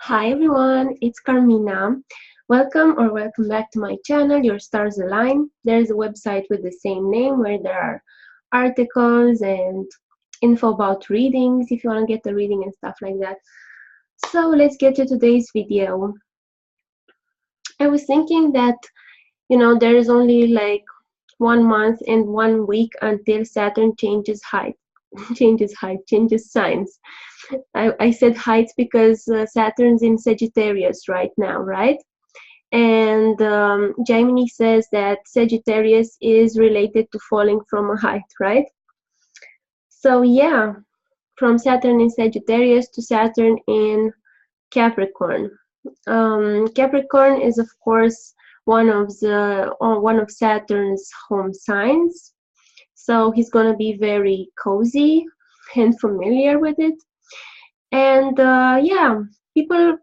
Hi everyone, it's Carmina. Welcome back to my channel, Your Stars Align. There's a website with the same name where there are articles and info about readings if you want to get a reading and stuff like that. So let's get to today's video. I was thinking that, there is only like 1 month and 1 week until Saturn changes changes signs. I said heights because Saturn's in Sagittarius right now, right? And Gemini says that Sagittarius is related to falling from a height, right? So yeah, from Saturn in Sagittarius to Saturn in Capricorn. Capricorn is of course one of Saturn's home signs, so he's gonna be very cozy and familiar with it. And yeah, people,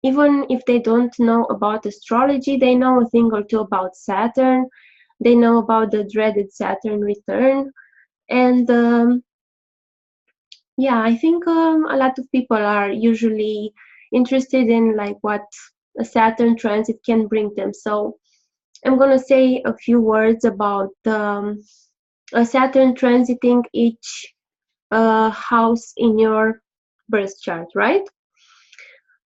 even if they don't know about astrology, they know a thing or two about Saturn. They know about the dreaded Saturn return. And yeah, I think a lot of people are usually interested in like what a Saturn transit can bring them. So I'm going to say a few words about a Saturn transiting each house in your birth chart, right?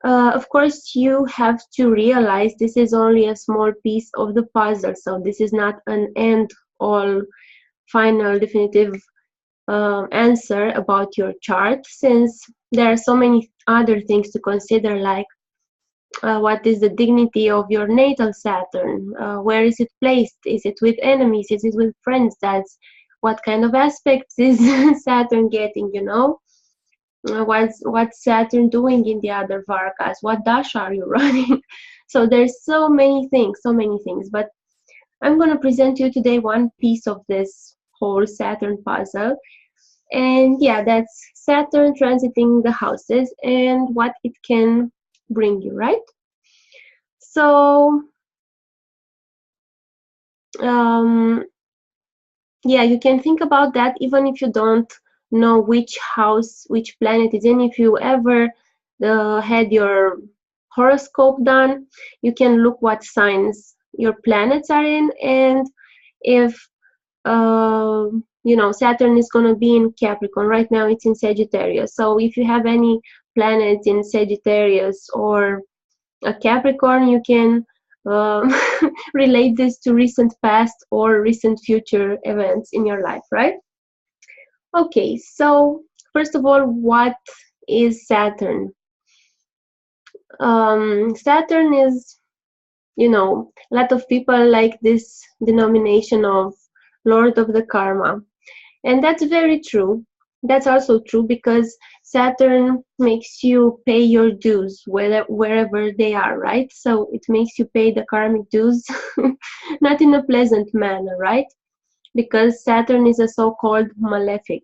Of course, you have to realize this is only a small piece of the puzzle, so this is not an end-all, final, definitive answer about your chart, since there are so many other things to consider, like what is the dignity of your natal Saturn? Where is it placed? Is it with enemies? Is it with friends? That's what kind of aspects is Saturn getting, what's Saturn doing in the other Varkas? What dasha are you running? So there's so many things. But I'm going to present you today one piece of this whole Saturn puzzle. And yeah, that's Saturn transiting the houses and what it can bring you, right? So yeah, you can think about that even if you don't know which house, which planet is in. If you ever had your horoscope done, you can look what signs your planets are in, and if Saturn is going to be in Capricorn. Right now it's in Sagittarius, so if you have any planets in Sagittarius or a Capricorn, you can um, relate this to recent past or recent future events in your life, right? Okay, so first of all, what is Saturn? Saturn is, a lot of people like this denomination of Lord of the Karma. And that's very true. That's also true because Saturn makes you pay your dues wherever they are, right? So it makes you pay the karmic dues, not in a pleasant manner, right? Because Saturn is a so-called malefic.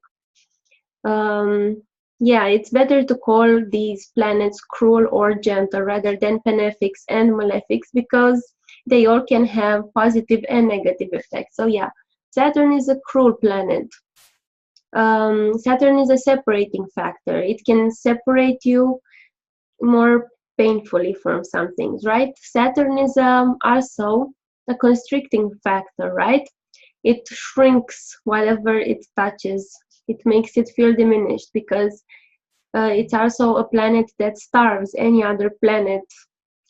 Yeah, it's better to call these planets cruel or gentle rather than benefics and malefics, because they all can have positive and negative effects. So yeah, Saturn is a cruel planet. Saturn is a separating factor. It can separate you more painfully from some things, right? Saturn is also a constricting factor, right? It shrinks whatever it touches. It makes it feel diminished because it's also a planet that starves any other planet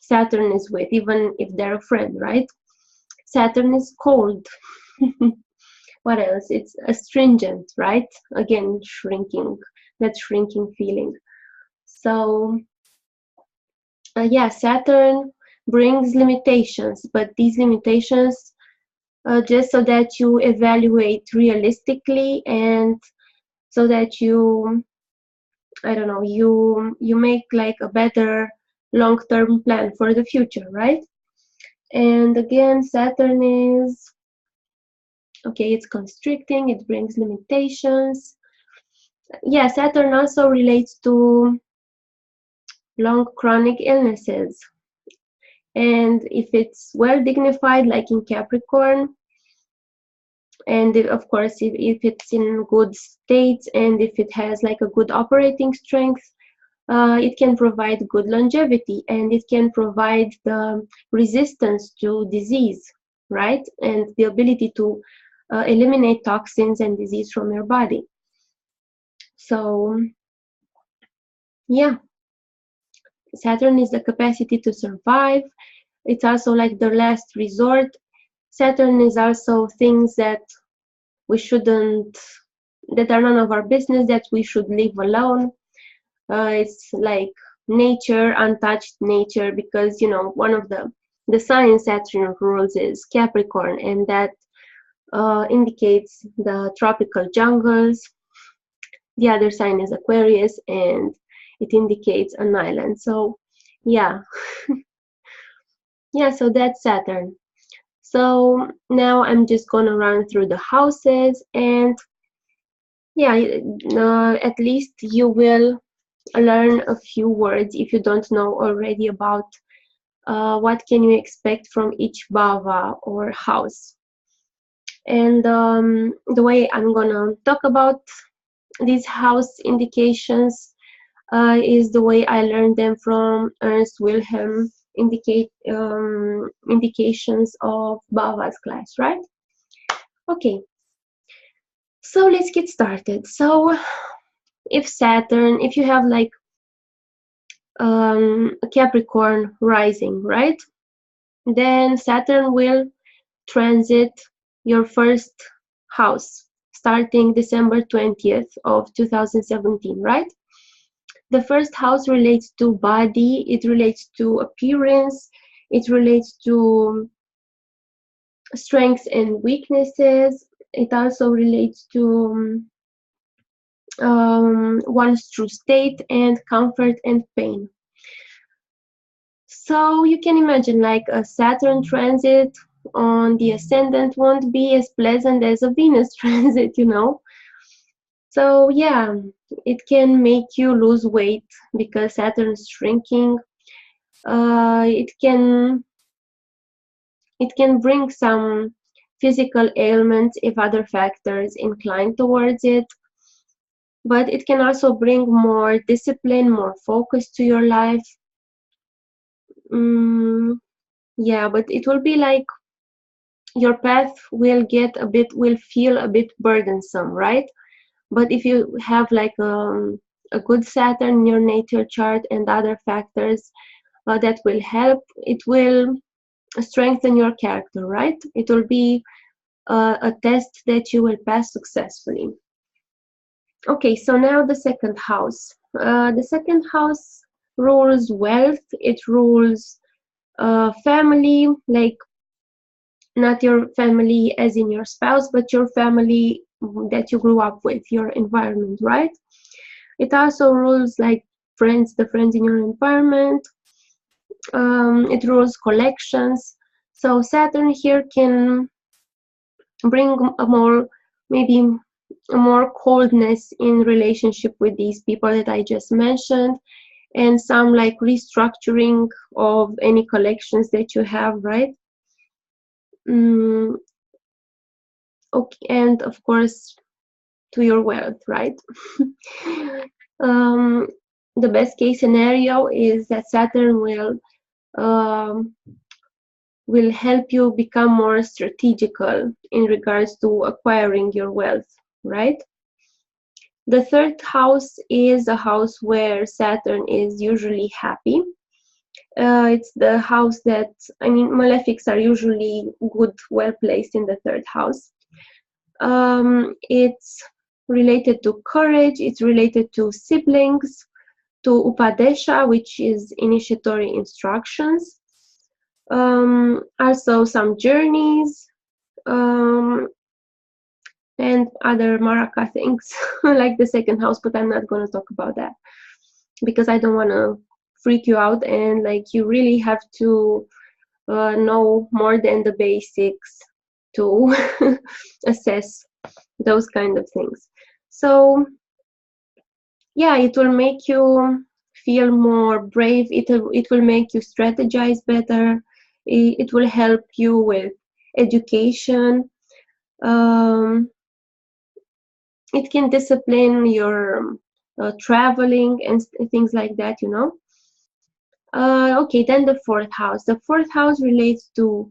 Saturn is with, even if they're a friend, right? Saturn is cold. What else? It's astringent, right? Again, shrinking, that shrinking feeling. So yeah, Saturn brings limitations, but these limitations, just so that you evaluate realistically and so that you, I don't know, you make like a better long-term plan for the future, right? And again, Saturn is, okay, it's constricting, it brings limitations. Yeah, Saturn also relates to long chronic illnesses. And if it's well dignified, like in Capricorn, and of course, if it's in good states and if it has like a good operating strength, it can provide good longevity, and it can provide the resistance to disease, right? And the ability to eliminate toxins and disease from your body. So, yeah, Saturn is the capacity to survive. It's also like the last resort. Saturn is also things that we shouldn't, that are none of our business, that we should leave alone. It's like nature, untouched nature, because, you know, one of the sign Saturn rules is Capricorn, and that indicates the tropical jungles. The other sign is Aquarius, and it indicates an island. So, yeah. Yeah, so that's Saturn. So now I'm just gonna run through the houses, and yeah, at least you will learn a few words if you don't know already about what can you expect from each bhava or house. And the way I'm gonna talk about these house indications is the way I learned them from Ernst Wilhelm indications of bhavas class, right? Okay, so let's get started. So if you have like a Capricorn rising, right? Then Saturn will transit your first house starting December 20th of 2017, right? The first house relates to body, it relates to appearance, it relates to strengths and weaknesses. It also relates to one's true state and comfort and pain. So you can imagine like a Saturn transit on the ascendant won't be as pleasant as a Venus transit, you know. So yeah, it can make you lose weight because Saturn's shrinking. It can bring some physical ailments if other factors incline towards it. But it can also bring more discipline, more focus to your life. Yeah, but it will be like your path will feel a bit burdensome, right? But if you have like a good Saturn in your natal chart and other factors that will help, it will strengthen your character, right? It will be a test that you will pass successfully. Okay, so now the second house. The second house rules wealth, it rules family, like not your family as in your spouse, but your family that you grew up with, your environment, right? It also rules like friends, the friends in your environment. It rules collections. So Saturn here can bring maybe a more coldness in relationship with these people that I just mentioned, and some like restructuring of any collections that you have, right? Okay, and of course to your wealth, right? The best case scenario is that Saturn will help you become more strategical in regards to acquiring your wealth, right? The third house is a house where Saturn is usually happy. It's the house that, I mean, malefics are usually good, well placed in the third house. It's related to courage, it's related to siblings, to Upadesha, which is initiatory instructions. Also some journeys, and other Maraka things, like the second house, but I'm not going to talk about that because I don't want to freak you out, and like you really have to know more than the basics to assess those kind of things. So yeah, it will make you feel more brave, it will make you strategize better, it will help you with education, it can discipline your traveling and things like that, you know. Okay, then the fourth house. The fourth house relates to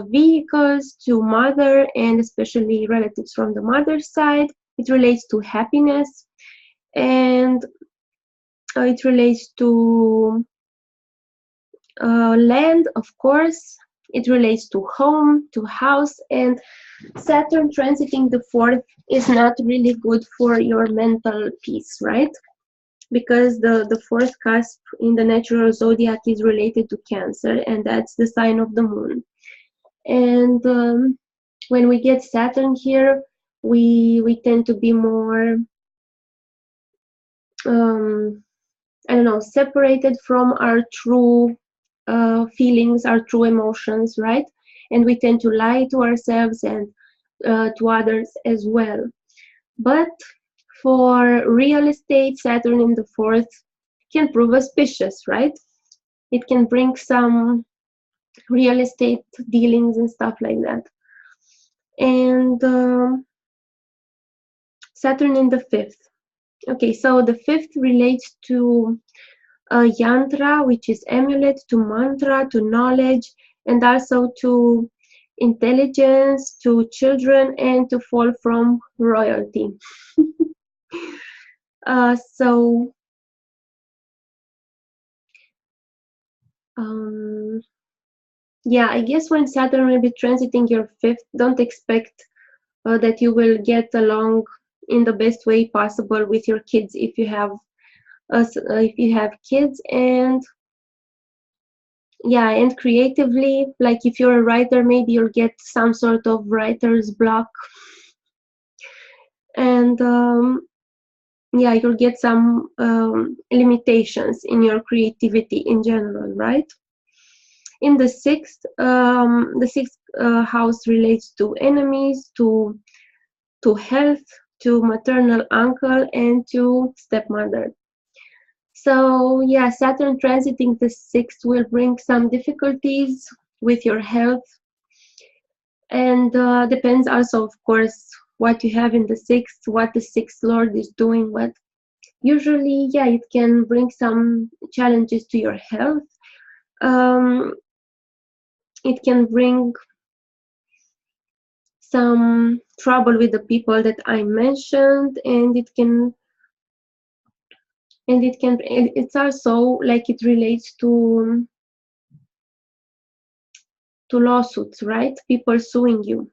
vehicles, to mother, and especially relatives from the mother's side. It relates to happiness, and it relates to land, of course. It relates to home, to house, and Saturn transiting the fourth is not really good for your mental peace, right? Because the fourth cusp in the natural zodiac is related to Cancer, and that's the sign of the moon. And when we get Saturn here, we tend to be more I don't know, separated from our true feelings, our true emotions, right? And we tend to lie to ourselves and to others as well. But for real estate, Saturn in the fourth can prove auspicious, right? It can bring some real estate dealings and stuff like that. And Saturn in the fifth. Okay, so the fifth relates to yantra, which is amulet, to mantra, to knowledge, and also to intelligence, to children, and to fall from royalty. So yeah, I guess when Saturn will be transiting your fifth, don't expect that you will get along in the best way possible with your kids if you have kids. And yeah, and creatively, like if you're a writer, maybe you'll get some sort of writer's block, and yeah, you'll get some limitations in your creativity in general, right? In the sixth house relates to enemies, to health, to maternal uncle, and to stepmother. So yeah, Saturn transiting the sixth will bring some difficulties with your health, and depends also, of course, what you have in the sixth, what the sixth lord is doing. But usually, yeah, it can bring some challenges to your health. It can bring some trouble with the people that I mentioned, and it's also like it relates to lawsuits, right? People suing you,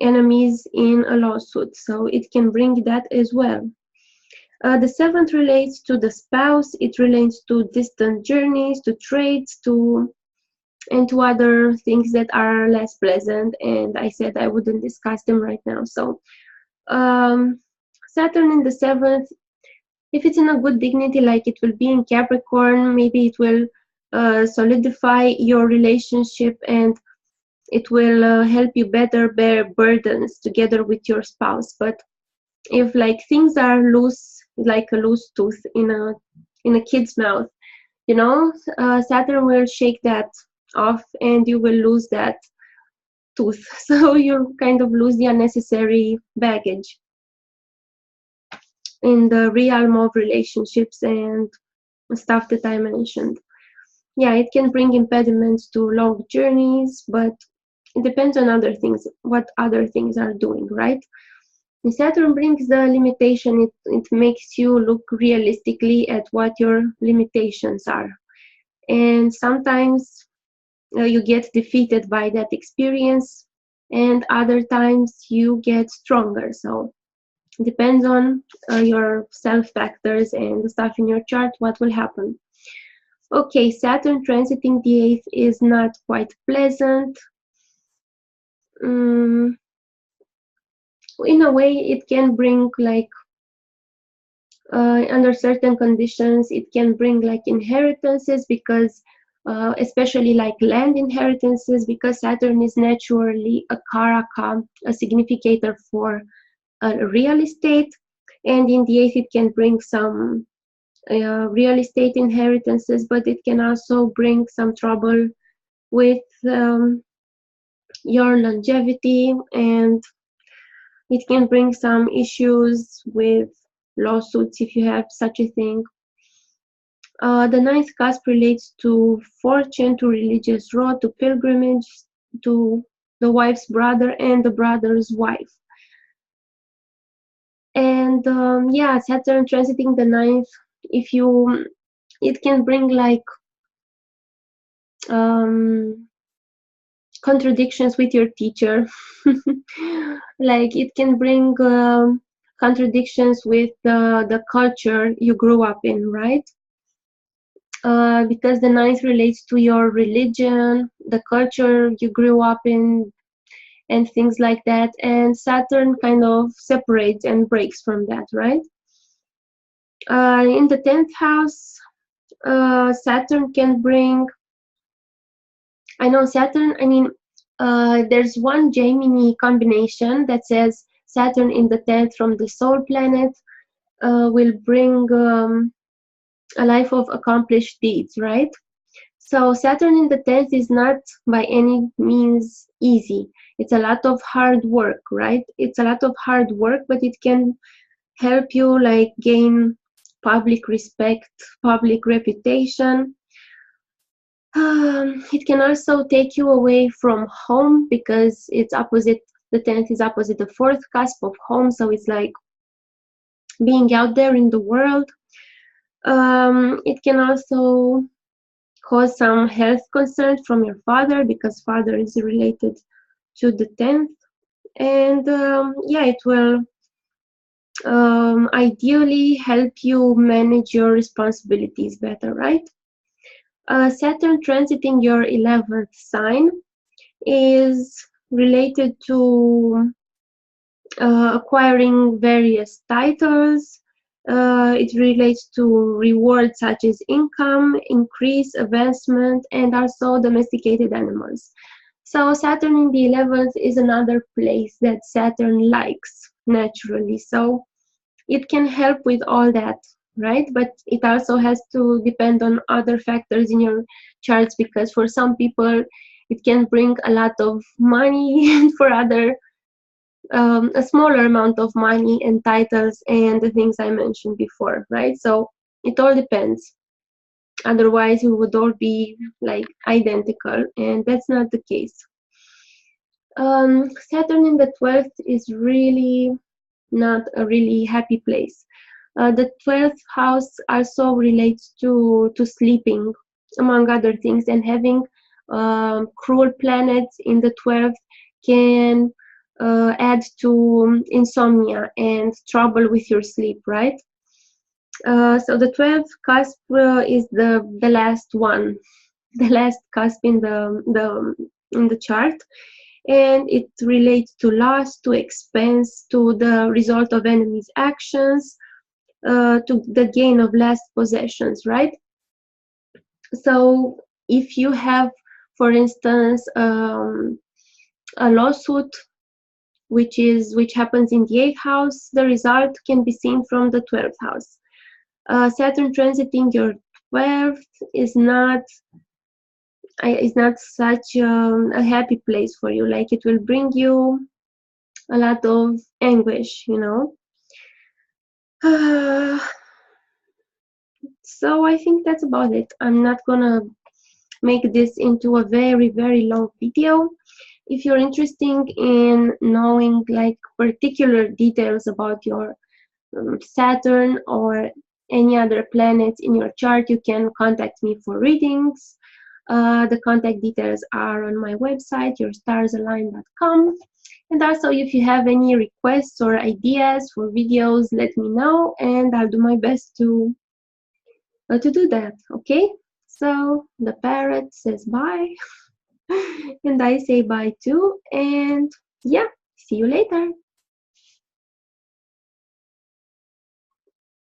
enemies in a lawsuit, so it can bring that as well. The seventh relates to the spouse. It relates to distant journeys, to trades, and to other things that are less pleasant, and I said I wouldn't discuss them right now. So Saturn in the seventh, if it's in a good dignity, like it will be in Capricorn, maybe it will solidify your relationship, and it will help you better bear burdens together with your spouse. But if like things are loose, like a loose tooth in a kid's mouth, you know, Saturn will shake that off, and you will lose that tooth. So you kind of lose the unnecessary baggage in the realm of relationships and stuff that I mentioned. Yeah, it can bring impediments to long journeys, but it depends on other things, what other things are doing, right? And Saturn brings the limitation. It makes you look realistically at what your limitations are. And sometimes you get defeated by that experience, and other times you get stronger. So it depends on your self factors and the stuff in your chart, what will happen. Okay, Saturn transiting the eighth is not quite pleasant. In a way, it can bring like under certain conditions, it can bring like inheritances, because especially like land inheritances, because Saturn is naturally a karaka, a significator for real estate, and in the eighth it can bring some real estate inheritances, but it can also bring some trouble with your longevity, and it can bring some issues with lawsuits if you have such a thing. The ninth cusp relates to fortune, to religious road, to pilgrimage, to the wife's brother and the brother's wife. And yeah, Saturn transiting the ninth, it can bring like contradictions with your teacher. Like it can bring contradictions with the culture you grew up in, right? Because the ninth relates to your religion, the culture you grew up in, and things like that. And Saturn kind of separates and breaks from that, right? In the 10th house, Saturn can bring, there's one Gemini combination that says Saturn in the 10th from the soul planet will bring a life of accomplished deeds, right? So Saturn in the 10th is not by any means easy. It's a lot of hard work, right? It's a lot of hard work, but it can help you like gain public respect, public reputation. It can also take you away from home because it's opposite, the 10th is opposite the 4th cusp of home, so it's like being out there in the world. It can also cause some health concerns from your father because father is related to the 10th. And yeah, it will ideally help you manage your responsibilities better, right? Saturn transiting your 11th sign is related to acquiring various titles. It relates to rewards such as income, increase, advancement, and also domesticated animals. So Saturn in the 11th is another place that Saturn likes naturally. So it can help with all that, right? But it also has to depend on other factors in your charts, because for some people it can bring a lot of money and for other a smaller amount of money and titles and the things I mentioned before, right? So it all depends. Otherwise we would all be like identical, and that's not the case. Saturn in the 12th is really not a really happy place. The 12th house also relates to sleeping, among other things, and having cruel planets in the 12th can add to insomnia and trouble with your sleep, right? So the 12th cusp is the last one, the last cusp in the chart, and it relates to loss, to expense, to the result of enemies' actions, to the gain of last possessions, right? So if you have, for instance, a lawsuit which happens in the 8th house, the result can be seen from the 12th house. Saturn transiting your 12th is not such a happy place for you. Like it will bring you a lot of anguish, you know. So I think that's about it. I'm not gonna make this into a very, very long video. If you're interested in knowing like particular details about your Saturn or any other planets in your chart, you can contact me for readings. The contact details are on my website, yourstars-align.com. And also, if you have any requests or ideas for videos, let me know, and I'll do my best to do that. Okay? So the parrot says bye, and I say bye too. And yeah, see you later.